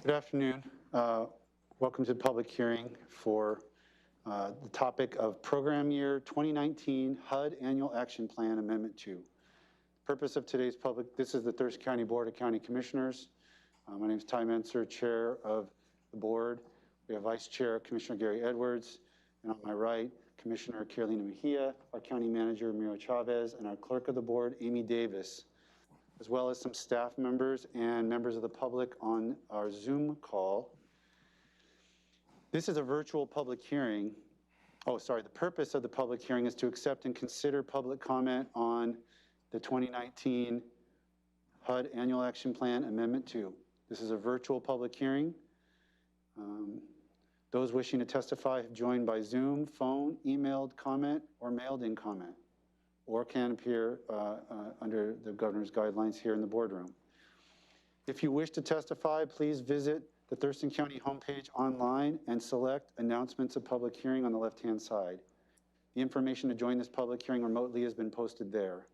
Good afternoon. Welcome to the public hearing for the topic of Program Year 2019 HUD Annual Action Plan Amendment 2. The purpose of today's this is the Thurston County Board of County Commissioners. My name is Ty Menser, Chair of the board. We have Vice Chair Commissioner Gary Edwards, and on my right, Commissioner Carolina Mejia, our County Manager Miro Chavez, and our Clerk of the Board, Amy Davis, as well as some staff members and members of the public on our Zoom call. This is a virtual public hearing. The purpose of the public hearing is to accept and consider public comment on the 2019 HUD Annual Action Plan Amendment 2. This is a virtual public hearing. Those wishing to testify have joined by Zoom, phone, emailed comment, or mailed in comment, or can appear under the governor's guidelines here in the boardroom. If you wish to testify, please visit the Thurston County homepage online and select Announcements of Public Hearing on the left-hand side. The information to join this public hearing remotely has been posted there.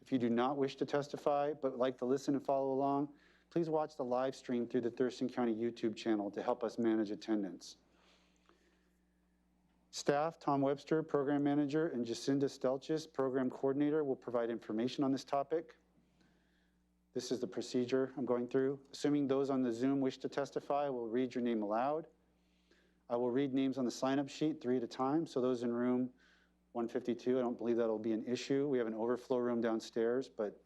If you do not wish to testify, but like to listen and follow along, please watch the live stream through the Thurston County YouTube channel to help us manage attendance. Staff, Tom Webster, Program Manager, and Janice Stelchis, Program Coordinator, will provide information on this topic. This is the procedure I'm going through. Assuming those on the Zoom wish to testify, I will read your name aloud. I will read names on the sign-up sheet 3 at a time. So those in room 152, I don't believe that'll be an issue. We have an overflow room downstairs, but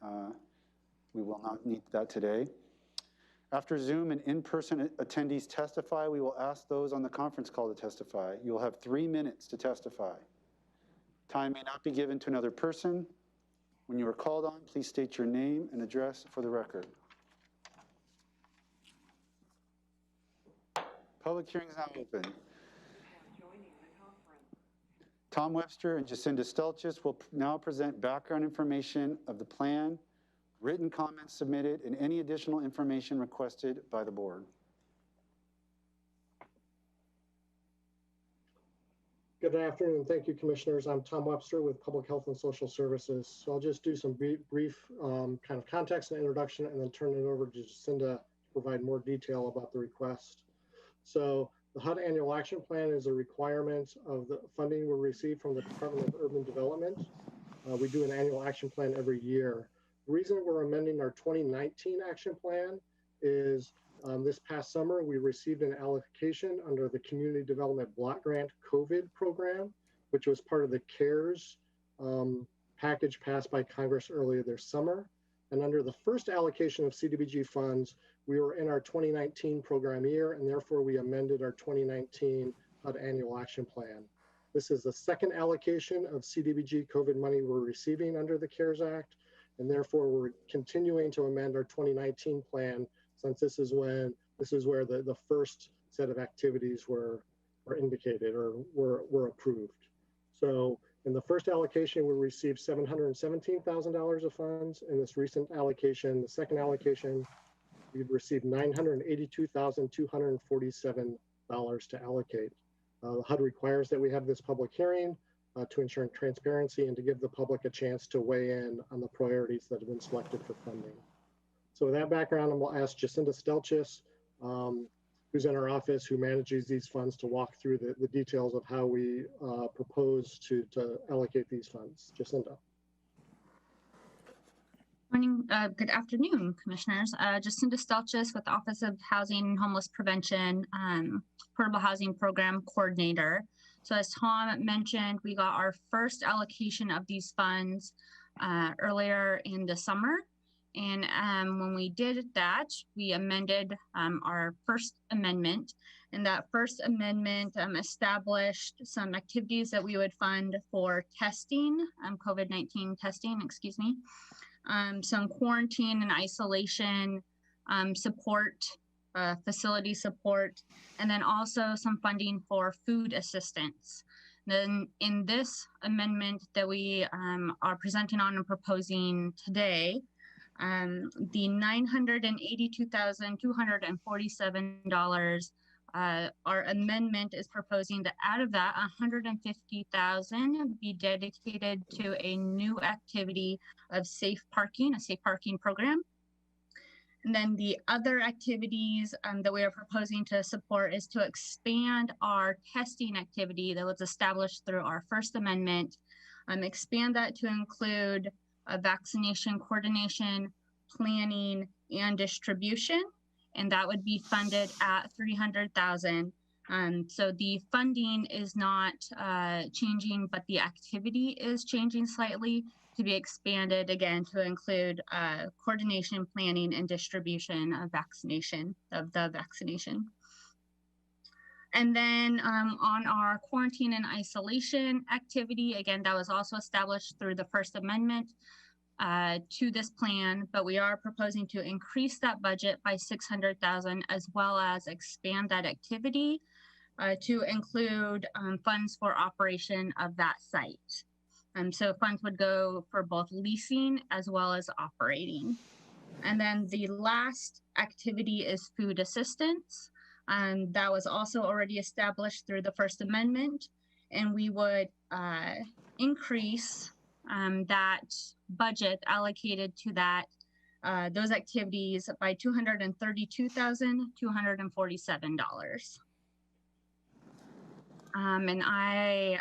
we will not need that today. After Zoom and in-person attendees testify, we will ask those on the conference call to testify. You will have 3 minutes to testify. Time may not be given to another person. When you are called on, please state your name and address for the record. Public hearing is now open. Tom Webster and Janice Stelchis will now present background information of the plan, written comments submitted, and any additional information requested by the board. Good afternoon. Thank you, Commissioners. I'm Tom Webster with Public Health and Social Services. So I'll just do some brief kind of context and introduction and then turn it over to Jacinda to provide more detail about the request. So the HUD Annual Action Plan is a requirement of the funding we receive from the Department of Urban Development. We do an annual action plan every year. The reason we're amending our 2019 action plan is this past summer, we received an allocation under the Community Development Block Grant COVID program, which was part of the CARES package passed by Congress earlier this summer. And under the first allocation of CDBG funds, we were in our 2019 program year, and therefore we amended our 2019 HUD Annual Action Plan. This is the second allocation of CDBG COVID money we're receiving under the CARES Act, and therefore we're continuing to amend our 2019 plan since this is where the first set of activities were indicated or were approved. So in the first allocation, we received $717,000 of funds. In this recent allocation, the second allocation, we've received $982,247 to allocate. The HUD requires that we have this public hearing to ensure transparency and to give the public a chance to weigh in on the priorities that have been selected for funding. So with that background, I'm going to ask Janice Stelchis, who's in our office, who manages these funds, to walk through the details of how we propose to allocate these funds. Jacinda. Morning, good afternoon, Commissioners. Janice Stelchis with the Office of Housing and Homeless Prevention, Portable Housing Program Coordinator. So as Tom mentioned, we got our first allocation of these funds earlier in the summer. And when we did that, we amended our first amendment. And that first amendment established some activities that we would fund for testing, COVID-19 testing, excuse me, some quarantine and isolation support, facility support, and then also some funding for food assistance. Then in this amendment that we are presenting on and proposing today, the $982,247, our amendment is proposing that out of that, $150,000 be dedicated to a new activity of safe parking, a safe parking program. And then the other activities that we are proposing to support is to expand our testing activity that was established through our First Amendment, expand that to include vaccination coordination, planning, and distribution, and that would be funded at $300,000. So the funding is not changing, but the activity is changing slightly to be expanded again to include coordination, planning, and distribution of the vaccination. And then on our quarantine and isolation activity, again, that was also established through the First Amendment to this plan, but we are proposing to increase that budget by $600,000 as well as expand that activity to include funds for operation of that site. So funds would go for both leasing as well as operating. And then the last activity is food assistance. That was also already established through the First Amendment, and we would increase that budget allocated to that those activities by $232,247. And I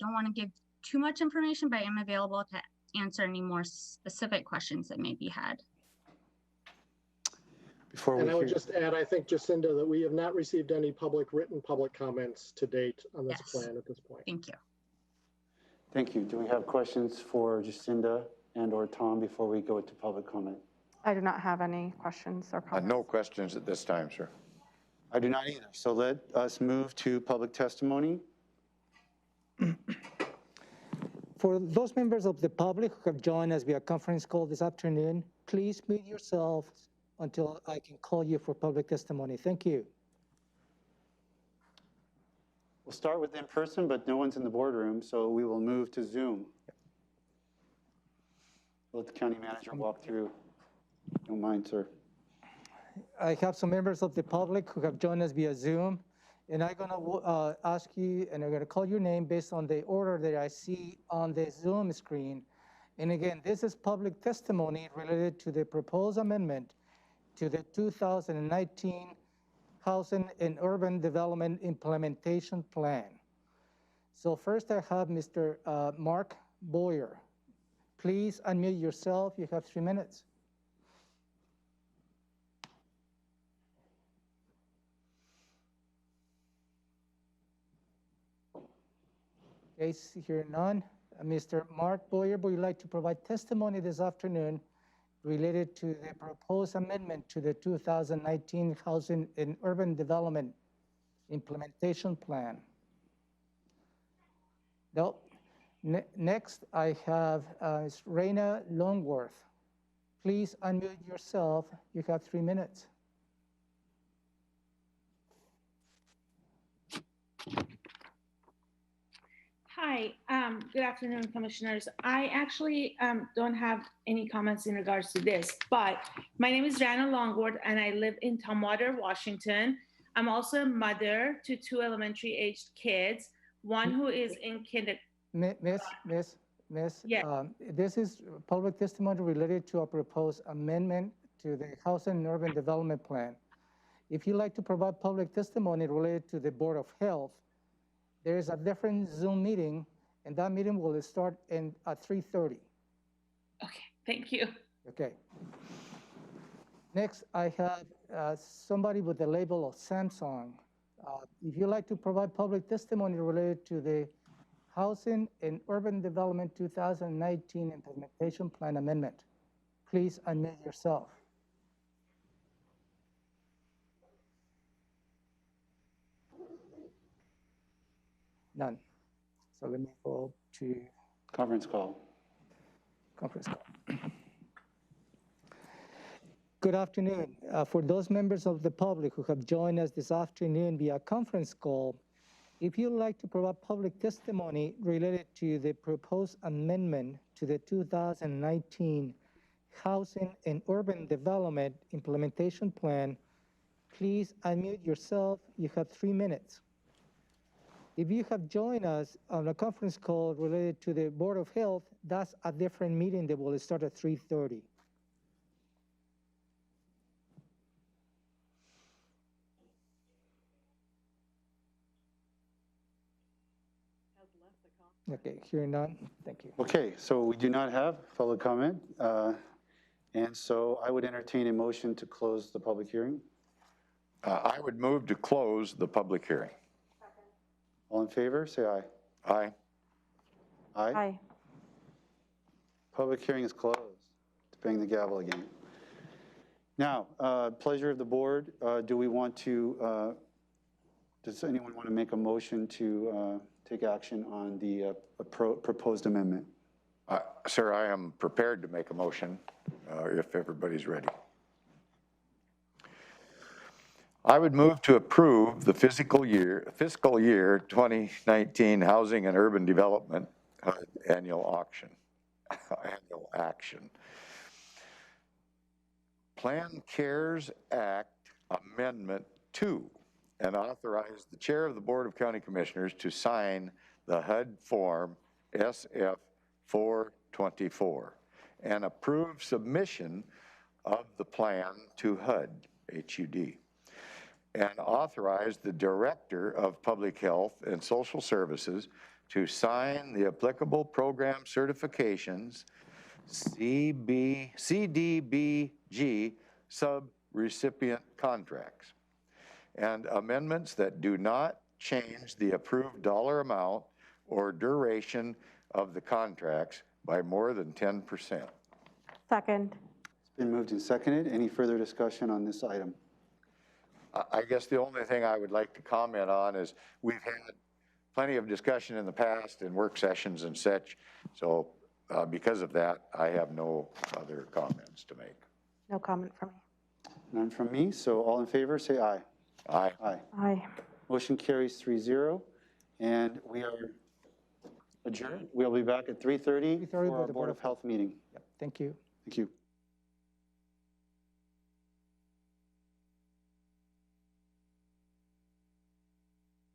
don't want to give too much information, but I am available to answer any more specific questions that may be had. And I would just add, I think, Jacinda, that we have not received any written public comments to date on this plan at this point. Thank you. Thank you. Do we have questions for Jacinda and or Tom before we go to public comment? I do not have any questions or comments. No questions at this time, sir. I do not either. So let us move to public testimony. For those members of the public who have joined us via conference call this afternoon, please mute yourself until I can call you for public testimony. Thank you. We'll start with in-person, but no one's in the boardroom, so we will move to Zoom. Let the county manager walk through. Don't mind, sir. I have some members of the public who have joined us via Zoom, and I'm going to ask you, and I'm going to call your name based on the order that I see on the Zoom screen. And again, this is public testimony related to the proposed amendment to the 2019 Housing and Urban Development Implementation Plan. So first I have Mr. Mark Boyer. Please unmute yourself. You have 3 minutes. Okay, hear none. Mr. Mark Boyer, would you like to provide testimony this afternoon related to the proposed amendment to the 2019 Housing and Urban Development Implementation Plan? No. Next, I have Raina Longworth. Please unmute yourself. You have 3 minutes. Hi, good afternoon, commissioners. I actually don't have any comments in regards to this, but my name is Rana Longworth and I live in Tumwater, Washington. I'm also a mother to 2 elementary aged kids, one who is in kindergarten. Miss, Yeah. This is public testimony related to a proposed amendment to the Housing and Urban Development Plan. If you'd like to provide public testimony related to the Board of Health, there is a different Zoom meeting, and that meeting will start at 3:30. Okay, thank you. Okay. Next, I have somebody with the label of Samsung. If you'd like to provide public testimony related to the Housing and Urban Development 2019 Implementation Plan Amendment, please unmute yourself. None. So let me go to Conference call. conference call. Good afternoon. For those members of the public who have joined us this afternoon via conference call, if you'd like to provide public testimony related to the proposed amendment to the 2019 Housing and Urban Development Implementation Plan, please unmute yourself. You have 3 minutes. If you have joined us on a conference call related to the Board of Health, that's a different meeting that will start at 3:30. Okay, hearing none, thank you. Okay, so we do not have public comment. And so I would entertain a motion to close the public hearing. I would move to close the public hearing. All in favor, say aye. Aye. Aye. Aye. Public hearing is closed. To bang the gavel again. Now, pleasure of the board. Do we want to, does anyone want to make a motion to take action on the proposed amendment? Sir, I am prepared to make a motion if everybody's ready. I would move to approve the fiscal year 2019 Housing and Urban Development annual action. Plan CARES Act Amendment 2 and authorize the Chair of the Board of County Commissioners to sign the HUD Form SF 424 and approve submission of the plan to HUD, HUD, and authorize the Director of Public Health and Social Services to sign the applicable program certifications, CDBG sub-recipient contracts, and amendments that do not change the approved dollar amount or duration of the contracts by more than 10%. Second. It's been moved and seconded. Any further discussion on this item? I guess the only thing I would like to comment on is we've had plenty of discussion in the past in work sessions and such. So because of that, I have no other comments to make. No comment from me. None from me. So all in favor, say aye. Aye. Aye. Aye. Motion carries 3-0. And we are adjourned. We'll be back at 3:30 3:30 for with our the Board of Health meeting. Thank you. Thank you.